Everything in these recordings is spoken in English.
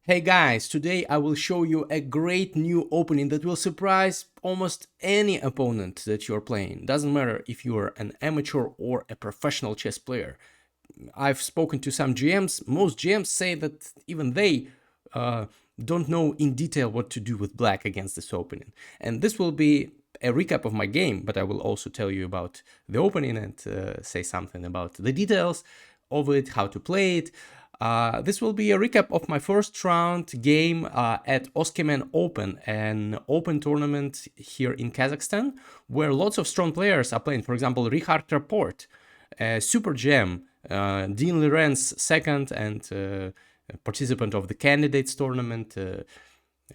Hey guys, today I will show you a great new opening that will surprise almost any opponent that you're playing. Doesn't matter if you're an amateur or a professional chess player. I've spoken to some GMs. Most GMs say that even they uh, don't know in detail what to do with black against this opening. And this will be a recap of my game, but I will also tell you about the opening and say something about the details of it, how to play it. This will be a recap of my first round game at Oskemen Open, an open tournament here in Kazakhstan, where lots of strong players are playing. For example, Richard Rapport, Super Gem, Dean Lorenz second, and participant of the candidates tournament.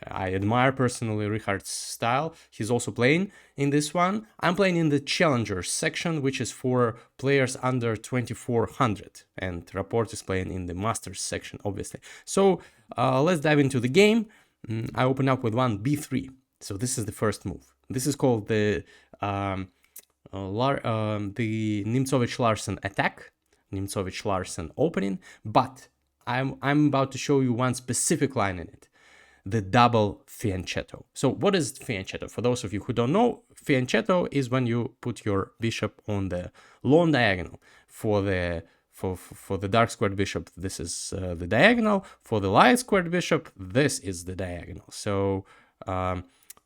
I admire personally Richard's style. He's also playing in this one. I'm playing in the challengers section, which is for players under 2400, and Rapport is playing in the masters section, obviously. So let's dive into the game. I open up with one b3. So this is the first move. This is called the Nimzovich-Larsen attack, Nimzovich-Larsen opening, but I'm about to show you one specific line in it. The double fianchetto. So what is fianchetto? For those of you who don't know, fianchetto is when you put your bishop on the long diagonal. For the dark squared bishop, this is the diagonal. For the light squared bishop, this is the diagonal. So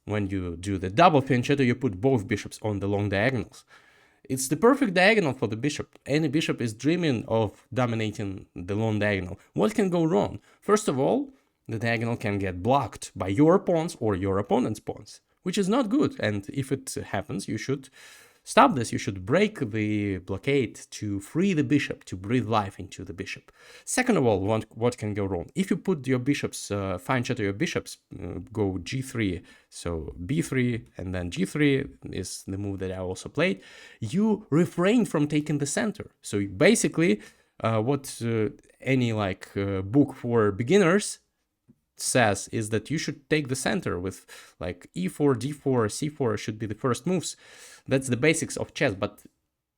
when you do the double fianchetto, you put both bishops on the long diagonals. It's the perfect diagonal for the bishop. Any bishop is dreaming of dominating the long diagonal. What can go wrong? First of all, the diagonal can get blocked by your pawns or your opponent's pawns, which is not good. And if it happens, you should stop this. You should break the blockade to free the bishop, to breathe life into the bishop. Second of all, what can go wrong? If you put your bishops, fianchetto your bishops, go g3, so b3 and then g3 is the move that I also played, you refrain from taking the center. So basically, what any book for beginners says is that you should take the center with like e4, d4, c4 should be the first moves. That's the basics of chess. But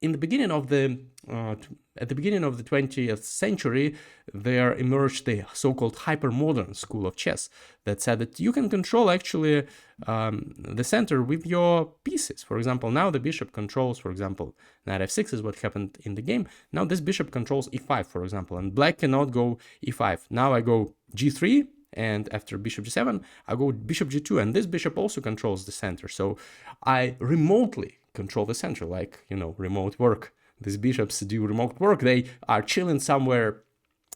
in the beginning of the at the beginning of the 20th century, there emerged the so-called hyper-modern school of chess that said that you can control actually the center with your pieces. For example, now the bishop controls, for example, knight f6 is what happened in the game. Now this bishop controls e5, for example, and black cannot go e5. Now I go g3, and after bishop g7, I go bishop g2, and this bishop also controls the center. So I remotely control the center, like, remote work. These bishops do remote work. They are chilling somewhere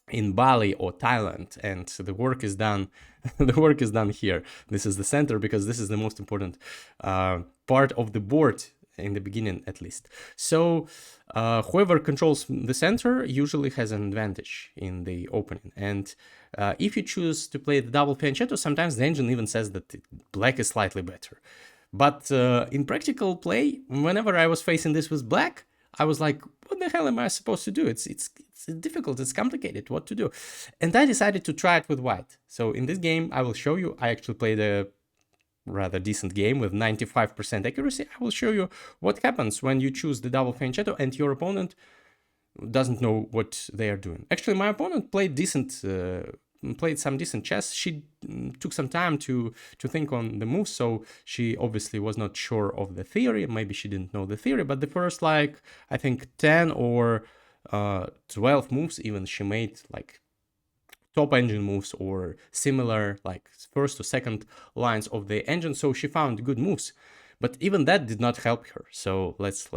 in Bali or Thailand, and the work is done. The work is done here. This is the center because this is the most important part of the board in the beginning, at least. So whoever controls the center usually has an advantage in the opening. And if you choose to play the double fianchetto, sometimes the engine even says that black is slightly better. But in practical play, whenever I was facing this with black, I was like, what the hell am I supposed to do? It's difficult, it's complicated, what to do? And I decided to try it with white. So in this game, I will show you, I actually played a rather decent game with 95% accuracy. I will show you what happens when you choose the double fianchetto and your opponent doesn't know what they are doing. Actually, my opponent played some decent chess. She took some time to think on the moves, so she obviously was not sure of the theory. Maybe she didn't know the theory, but the first, I think 10 or 12 moves even, she made top engine moves or similar, first or second lines of the engine, so she found good moves. But even that did not help her. So let's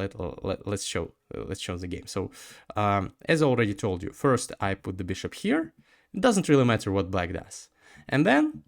show the game. So as I already told you, first I put the bishop here. It doesn't really matter what black does. And then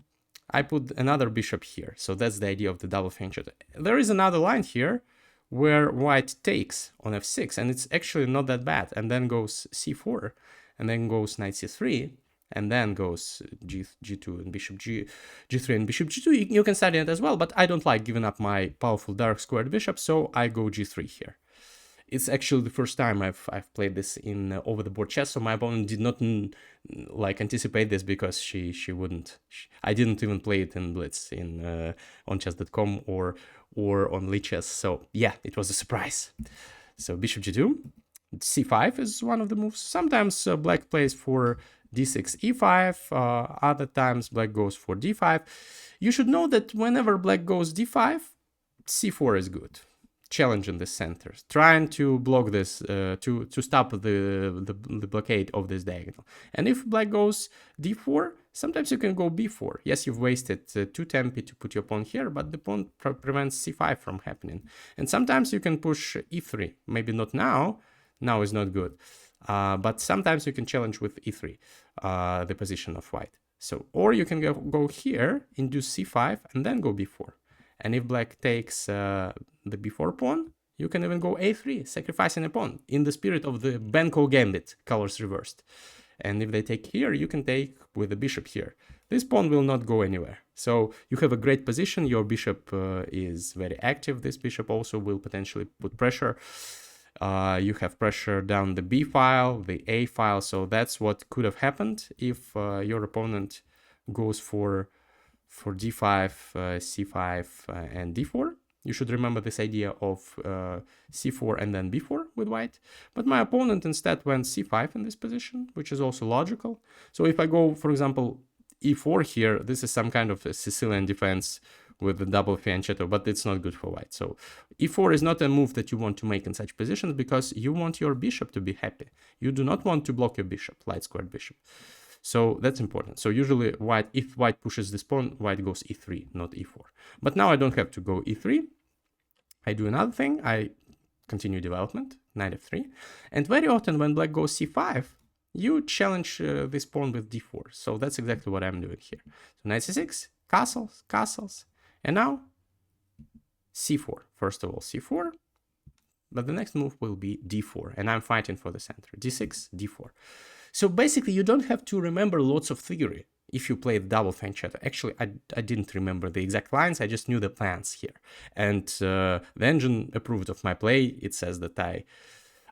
I put another bishop here. So that's the idea of the double fianchetto. There is another line here where white takes on f6, and it's actually not that bad. And then goes c4, and then goes knight c3, and then goes g2 and bishop g3 and bishop g2. You can study it as well, but I don't like giving up my powerful dark squared bishop, so I go g3 here. It's actually the first time I've played this in over-the-board chess, so my opponent did not anticipate this because she wouldn't. I didn't even play it in Blitz on chess.com or on Lichess, so yeah, it was a surprise. So bishop g2, c5 is one of the moves. Sometimes black plays for d6, e5. Other times black goes for d5. You should know that whenever black goes d5, c4 is good. Challenging the centers, trying to block this, to stop the blockade of this diagonal. And if black goes d4, sometimes you can go b4. Yes, you've wasted 2 tempi to put your pawn here, but the pawn prevents c5 from happening. And sometimes you can push e3. Maybe not now. Now is not good. But sometimes you can challenge with e3 the position of white. So, or you can go here, induce c5, and then go b4. And if black takes the b4 pawn, you can even go a3, sacrificing a pawn, in the spirit of the Benko gambit, colors reversed. And if they take here, you can take with the bishop here. This pawn will not go anywhere. So you have a great position. Your bishop is very active. This bishop also will potentially put pressure. You have pressure down the b file, the a file. So that's what could have happened if your opponent goes for d5, c5, and d4. You should remember this idea of c4 and then b4 with white. But my opponent instead went c5 in this position, which is also logical. So if I go, for example, e4 here, this is some kind of a Sicilian defense with the double fianchetto, but it's not good for white. So e4 is not a move that you want to make in such positions because you want your bishop to be happy. You do not want to block your bishop, light squared bishop. So that's important. So usually if white pushes this pawn, white goes e3, not e4. But now I don't have to go e3. I do another thing. I continue development, knight f3. And very often when black goes c5, you challenge this pawn with d4. So that's exactly what I'm doing here. So knight c6, castles, castles. And now c4. First of all, c4. But the next move will be d4. And I'm fighting for the center. d6, d4. So basically, you don't have to remember lots of theory if you play double fianchetto. Actually, I didn't remember the exact lines. I just knew the plans here. And the engine approved of my play. It says that I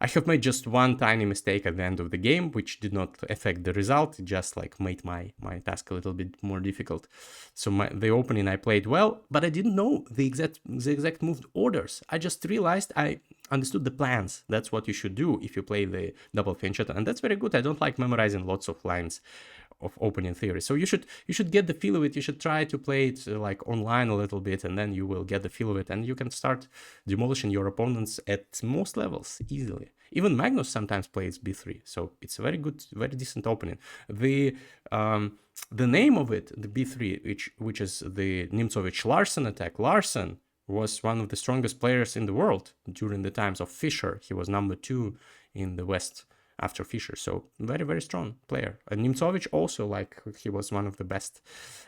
have made just one tiny mistake at the end of the game, which did not affect the result. It just like made my task a little bit more difficult. So the opening I played well, but I didn't know the exact moved orders. I just realized I understood the plans. That's what you should do if you play the double fianchetto, and that's very good. I don't like memorizing lots of lines of opening theory. So you should get the feel of it. You should try to play it like online a little bit, and then you will get the feel of it, and you can start demolishing your opponents at most levels easily. Even Magnus sometimes plays b3, so it's a very good, very decent opening. The name of it, the b3, which is the Nimzovich-Larsen attack. Larsen was one of the strongest players in the world during the times of Fischer. He was number 2 in the West after Fischer, so very, very strong player. And Nimzovich also, like, he was one of the best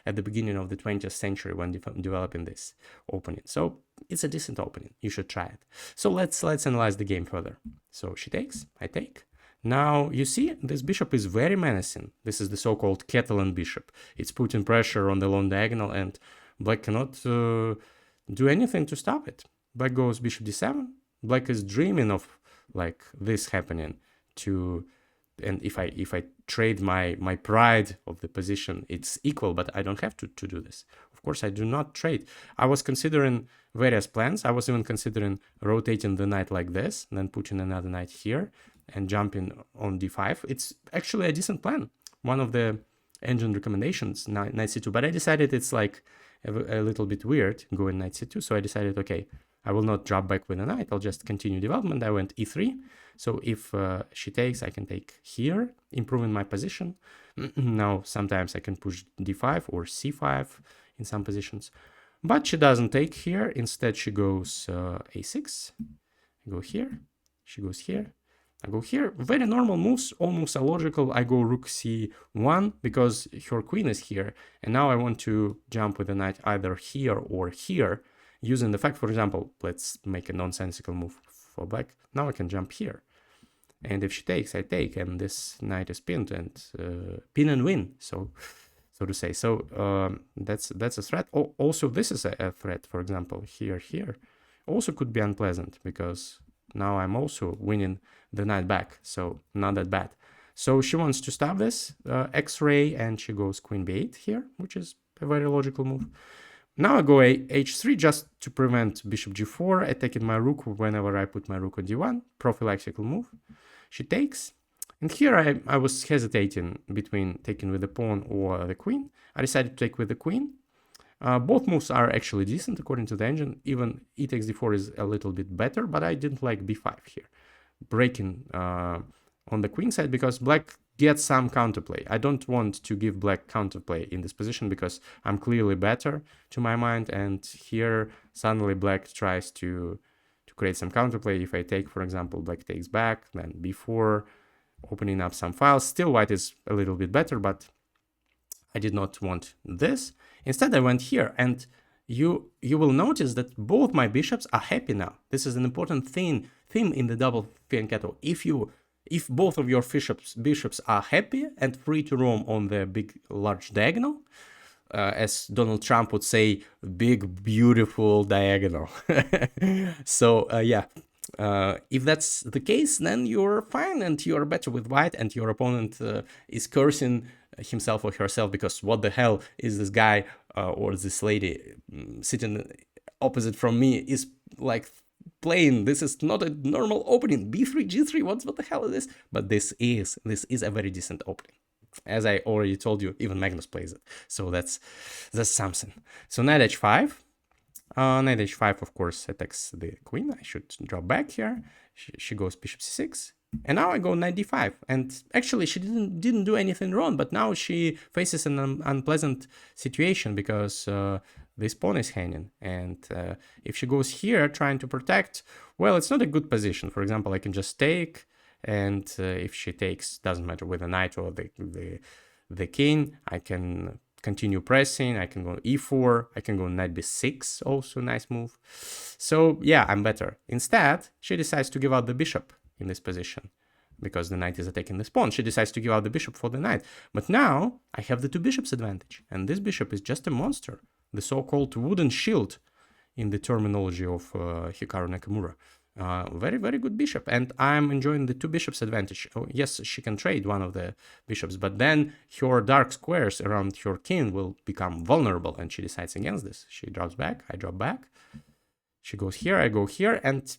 at the beginning of the 20th century when developing this opening. So it's a decent opening. You should try it. So let's analyze the game further. So she takes, I take. Now, you see, this bishop is very menacing. This is the so-called Catalan bishop. It's putting pressure on the long diagonal, and black cannot do anything to stop it. Black goes bishop d7. Black is dreaming of like this happening and if I trade my pride of the position, it's equal, but I don't have to do this. Of course, I do not trade. I was considering various plans. I was even considering rotating the knight like this, and then putting another knight here and jumping on d5. It's actually a decent plan. One of the engine recommendations, knight c2, but I decided it's like a little bit weird going knight c2, so I decided, okay, I will not drop back with a knight, I'll just continue development. I went e3, so if she takes, I can take here, improving my position. Now, sometimes I can push d5 or c5 in some positions, but she doesn't take here. Instead, she goes a6, I go here, she goes here, I go here. Very normal moves, all moves are logical. I go rook c1 because her queen is here, and now I want to jump with the knight either here or here, using the fact, for example, let's make a nonsensical move for black. Now I can jump here, and if she takes, I take, and this knight is pinned, and pin and win, so to say. So that's a threat. Also, this is a threat. For example, here also could be unpleasant because now I'm also winning the knight back, so not that bad. So she wants to stop this X-ray, and she goes queen b8 here, which is a very logical move. Now I go h3 just to prevent bishop g4, attacking my rook whenever I put my rook on d1, prophylactical move. She takes. And here I was hesitating between taking with the pawn or the queen. I decided to take with the queen. Both moves are actually decent according to the engine. Even e takes d4 is a little bit better, but I didn't like b5 here. Breaking on the queen side because black gets some counterplay. I don't want to give black counterplay in this position because I'm clearly better to my mind, and here suddenly black tries to create some counterplay. If I take, for example, black takes back, then b4, opening up some files. Still white is a little bit better, but I did not want this. Instead I went here, and you will notice that both my bishops are happy now. This is an important theme in the double fianchetto. If both of your bishops are happy and free to roam on the big large diagonal, as Donald Trump would say, big beautiful diagonal. So yeah, if that's the case, then you're fine and you're better with white, and your opponent is cursing himself or herself because what the hell is this guy or this lady sitting opposite from me is like playing. This is not a normal opening. b3, g3, what the hell is this? But this is a very decent opening. As I already told you, even Magnus plays it. So that's something. So knight h5. Knight h5, of course, attacks the queen. I should drop back here. She goes bishop c6. And now I go knight d5. And actually, she didn't do anything wrong, but now she faces an unpleasant situation because this pawn is hanging. And if she goes here trying to protect, well, it's not a good position. For example, I can just take, and if she takes, doesn't matter with the knight or the king, I can continue pressing. I can go e4, I can go knight b6, also nice move. So yeah, I'm better. Instead, she decides to give out the bishop in this position because the knight is attacking this pawn. She decides to give out the bishop for the knight. But now I have the two bishops advantage, and this bishop is just a monster, the so-called wooden shield in the terminology of Hikaru Nakamura. Very, very good bishop, and I'm enjoying the two bishops advantage. Oh, yes, she can trade one of the bishops, but then her dark squares around her king will become vulnerable, and she decides against this. She drops back, I drop back. She goes here, I go here, and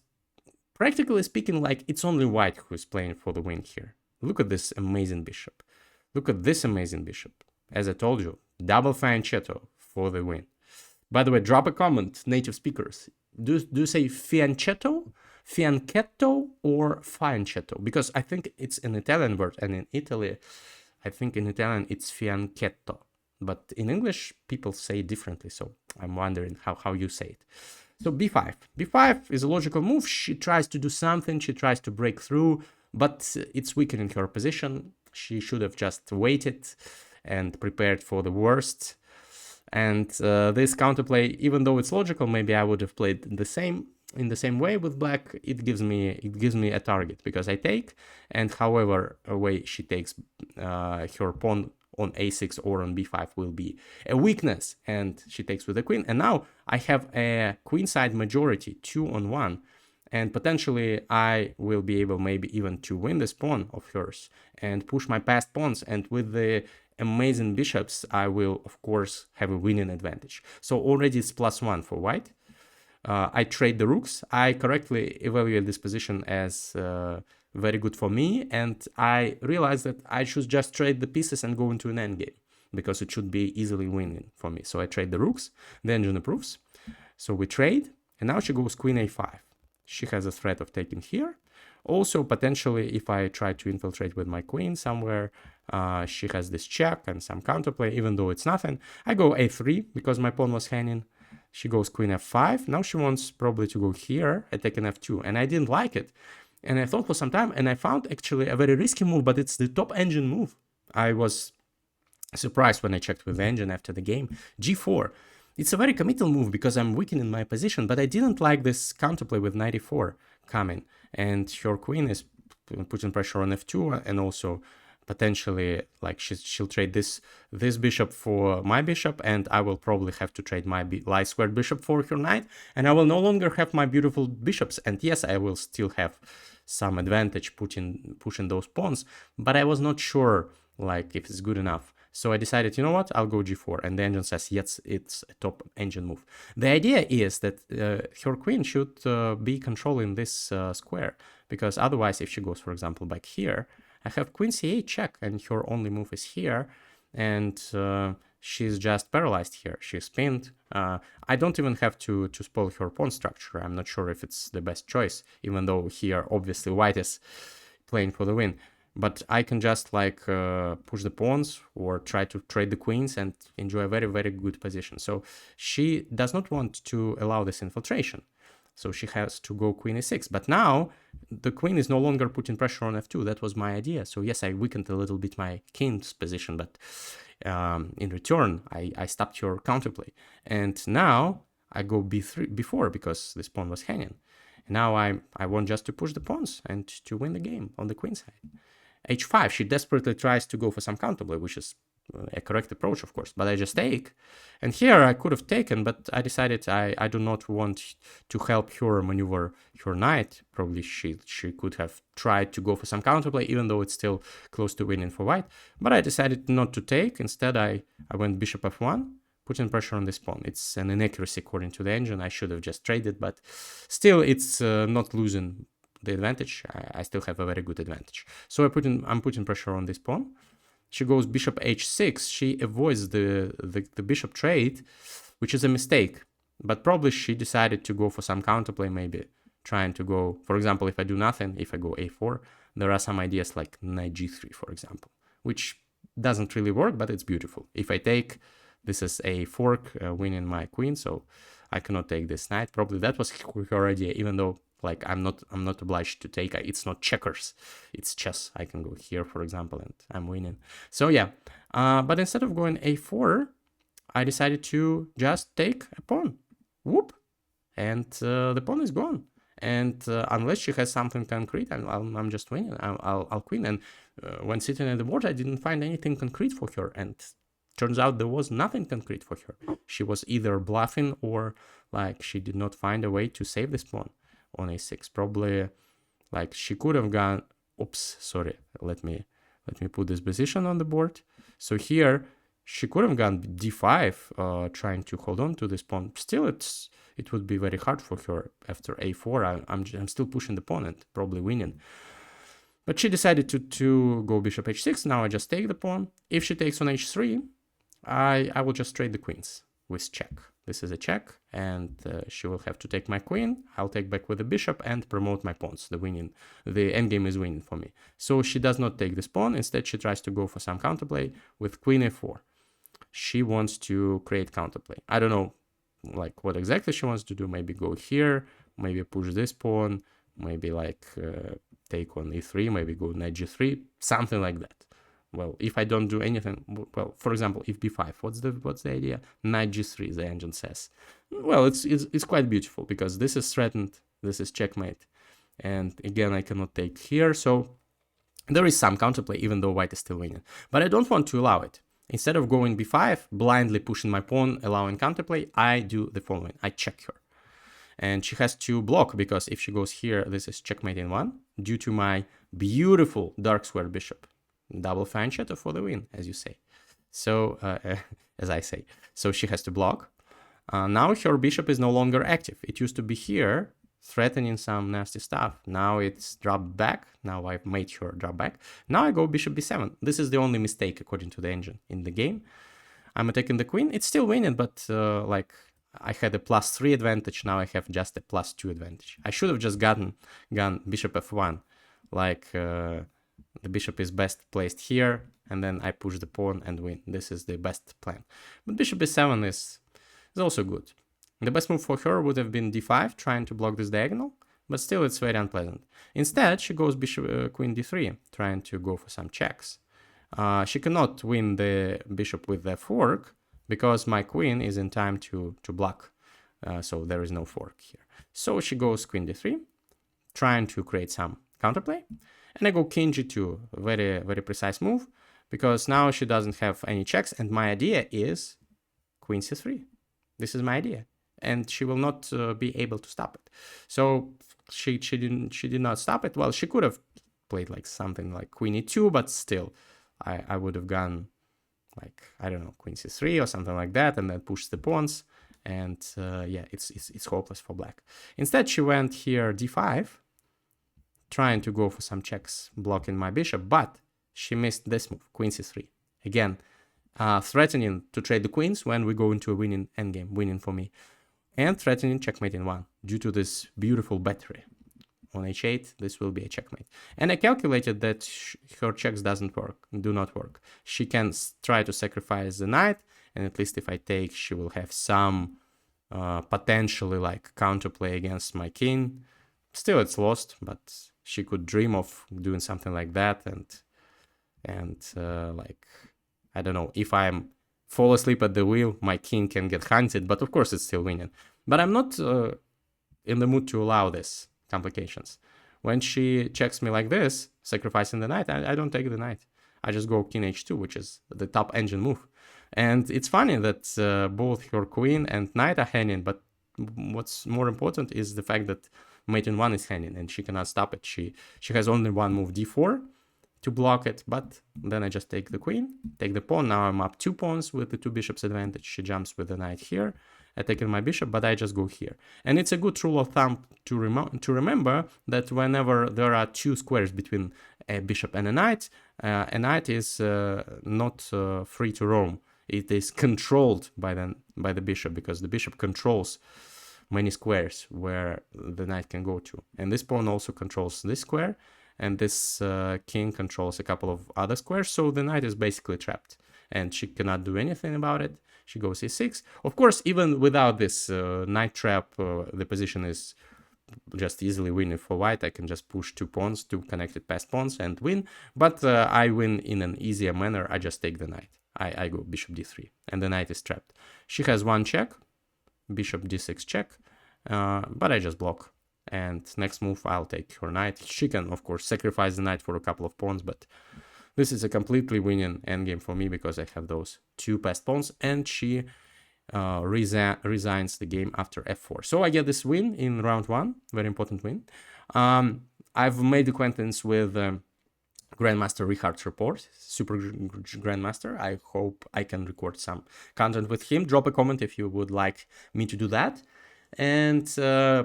practically speaking, like, it's only white who is playing for the win here. Look at this amazing bishop. Look at this amazing bishop. As I told you, double fianchetto for the win. By the way, drop a comment, native speakers. Do you say fianchetto, or fianchetto? Because I think it's an Italian word, and in Italy, I think in Italian it's fianchetto. But in English, people say it differently, so I'm wondering how you say it. So b5. b5 is a logical move. She tries to do something, she tries to break through, but it's weakening her position. She should have just waited and prepared for the worst. And this counterplay, even though it's logical, maybe I would have played in the same way with black. It gives me a target because I take, and however way she takes her pawn on a6 or on b5 will be a weakness, and she takes with the queen. And now I have a queenside majority, 2-on-1, and potentially I will be able maybe even to win this pawn of hers and push my passed pawns, and with the amazing bishops, I will, of course, have a winning advantage. So already it's +1 for white. I trade the rooks. I correctly evaluate this position as very good for me, and I realized that I should just trade the pieces and go into an endgame because it should be easily winning for me. So I trade the rooks. The engine approves. So we trade, and now she goes queen a5. She has a threat of taking here. Also, potentially, if I try to infiltrate with my queen somewhere, she has this check and some counterplay, even though it's nothing. I go a3 because my pawn was hanging. She goes queen f5. Now she wants probably to go here, attack an f2, and I didn't like it. And I thought for some time, and I found actually a very risky move, but it's the top engine move. I was surprised when I checked with the engine after the game. g4. It's a very committal move because I'm weakening my position, but I didn't like this counterplay with knight e4 coming. And her queen is putting pressure on f2, and also potentially like she'll trade this bishop for my bishop, and I will probably have to trade my light squared bishop for her knight, and I will no longer have my beautiful bishops. And yes, I will still have some advantage pushing those pawns, but I was not sure like if it's good enough. So I decided, you know what, I'll go g4, and the engine says yes, it's a top engine move. The idea is that her queen should be controlling this square, because otherwise if she goes, for example, back here, I have queen c8 check, and her only move is here, and she's just paralyzed here. She's pinned. I don't even have to spoil her pawn structure. I'm not sure if it's the best choice, even though here obviously white is playing for the win. But I can just like push the pawns or try to trade the queens and enjoy a very, very good position. So she does not want to allow this infiltration. So she has to go queen e6. But now the queen is no longer putting pressure on f2. That was my idea. So yes, I weakened a little bit my king's position, but in return, I stopped your counterplay. And now I go b4 because this pawn was hanging. Now I want just to push the pawns and to win the game on the queen side. h5, she desperately tries to go for some counterplay, which is a correct approach, of course, but I just take. And here I could have taken, but I decided I do not want to help her maneuver her knight. Probably she could have tried to go for some counterplay, even though it's still close to winning for white. But I decided not to take. Instead, I went bishop f1, putting pressure on this pawn. It's an inaccuracy according to the engine. I should have just traded, but still it's not losing the advantage. I still have a very good advantage. So I'm putting pressure on this pawn. She goes bishop h6. She avoids the bishop trade, which is a mistake. But probably she decided to go for some counterplay, maybe trying to go, for example, if I do nothing, if I go a4, there are some ideas like knight g3, for example, which doesn't really work, but it's beautiful. If I take, this is a fork, winning my queen, so I cannot take this knight. Probably that was her idea, even though like I'm not obliged to take. It's not checkers, it's chess. I can go here, for example, and I'm winning. So yeah, but instead of going a4, I decided to just take a pawn. Whoop, and the pawn is gone. And unless she has something concrete, I'm just winning. I'll queen. And when sitting at the board, I didn't find anything concrete for her. And turns out there was nothing concrete for her. She was either bluffing or like she did not find a way to save this pawn on a6. Probably like she could have gone, oops, sorry, let me put this position on the board. So here she could have gone d5, trying to hold on to this pawn. Still, it would be very hard for her after a4. I'm still pushing the pawn and probably winning. But she decided to go bishop h6. Now I just take the pawn. If she takes on h3, I will just trade the queens with check. This is a check, and she will have to take my queen. I'll take back with the bishop and promote my pawns. The endgame is winning for me. So she does not take this pawn. Instead, she tries to go for some counterplay with queen a4. She wants to create counterplay. I don't know like what exactly she wants to do. Maybe go here, maybe push this pawn, maybe like take on e3, maybe go knight g3, something like that. Well, if I don't do anything, well, for example, if b5, what's the idea? Knight g3, the engine says. Well, it's quite beautiful because this is threatened, this is checkmate, and again I cannot take here, so there is some counterplay even though white is still winning. But I don't want to allow it. Instead of going b5, blindly pushing my pawn, allowing counterplay, I do the following: I check her. And she has to block because if she goes here, this is checkmate in one due to my beautiful dark square bishop. Double fianchetto for the win, as you say. So, as I say. So she has to block. Now her bishop is no longer active. It used to be here, threatening some nasty stuff. Now it's dropped back. Now I've made her drop back. Now I go bishop b7. This is the only mistake, according to the engine, in the game. I'm attacking the queen. It's still winning, but like I had a +3 advantage. Now I have just a +2 advantage. I should have just gone bishop f1. Like... the bishop is best placed here, and then I push the pawn and win. This is the best plan. But bishop b7 is also good. The best move for her would have been d5, trying to block this diagonal, but still it's very unpleasant. Instead, she goes queen d3, trying to go for some checks. She cannot win the bishop with the fork, because my queen is in time to block, so there is no fork here. So she goes queen d3, trying to create some counterplay. And I go king g2, very, very precise move, because now she doesn't have any checks, and my idea is queen c3. This is my idea, and she will not be able to stop it. So she did not stop it. Well, she could have played like something like queen e2, but still, I would have gone like, I don't know, queen c3 or something like that, and then pushed the pawns, and yeah, it's hopeless for black. Instead, she went here d5, trying to go for some checks, blocking my bishop, but she missed this move, queen c3. Again, threatening to trade the queens when we go into a winning endgame, winning for me, and threatening checkmate in one due to this beautiful battery. On h8, this will be a checkmate. And I calculated that her checks do not work. She can try to sacrifice the knight, and at least if I take, she will have some potentially like counterplay against my king. Still, it's lost, but she could dream of doing something like that, and like, I don't know, if I'm fall asleep at the wheel, my king can get hunted, but of course it's still winning. But I'm not in the mood to allow this complications. When she checks me like this, sacrificing the knight, I don't take the knight. I just go king h2, which is the top engine move. And it's funny that both her queen and knight are hanging, but what's more important is the fact that mate in one is hanging and she cannot stop it. She has only one move, d4, to block it, but then I just take the queen, take the pawn. Now I'm up 2 pawns with the 2 bishops advantage. She jumps with the knight here. I take my bishop, but I just go here. And it's a good rule of thumb to remember that whenever there are 2 squares between a bishop and a knight is not free to roam. It is controlled by the bishop, because the bishop controls many squares where the knight can go to. And this pawn also controls this square, and this king controls a couple of other squares, so the knight is basically trapped, and she cannot do anything about it. She goes e6. Of course, even without this knight trap, the position is just easily winning for white. I can just push 2 pawns, 2 connected passed pawns, and win, but I win in an easier manner. I just take the knight. I go bishop d3, and the knight is trapped. She has 1 check, bishop d6 check, but I just block. And next move, I'll take her knight. She can, of course, sacrifice the knight for a couple of pawns, but this is a completely winning endgame for me because I have those 2 passed pawns, and she resigns the game after f4. So I get this win in round 1, very important win. I've made acquaintance with Grandmaster Richard's report, super Grandmaster. I hope I can record some content with him. Drop a comment if you would like me to do that. And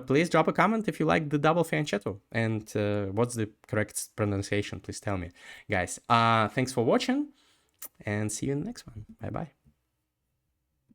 please drop a comment if you like the double fianchetto. And what's the correct pronunciation? Please tell me. Guys, thanks for watching, and see you in the next one. Bye-bye.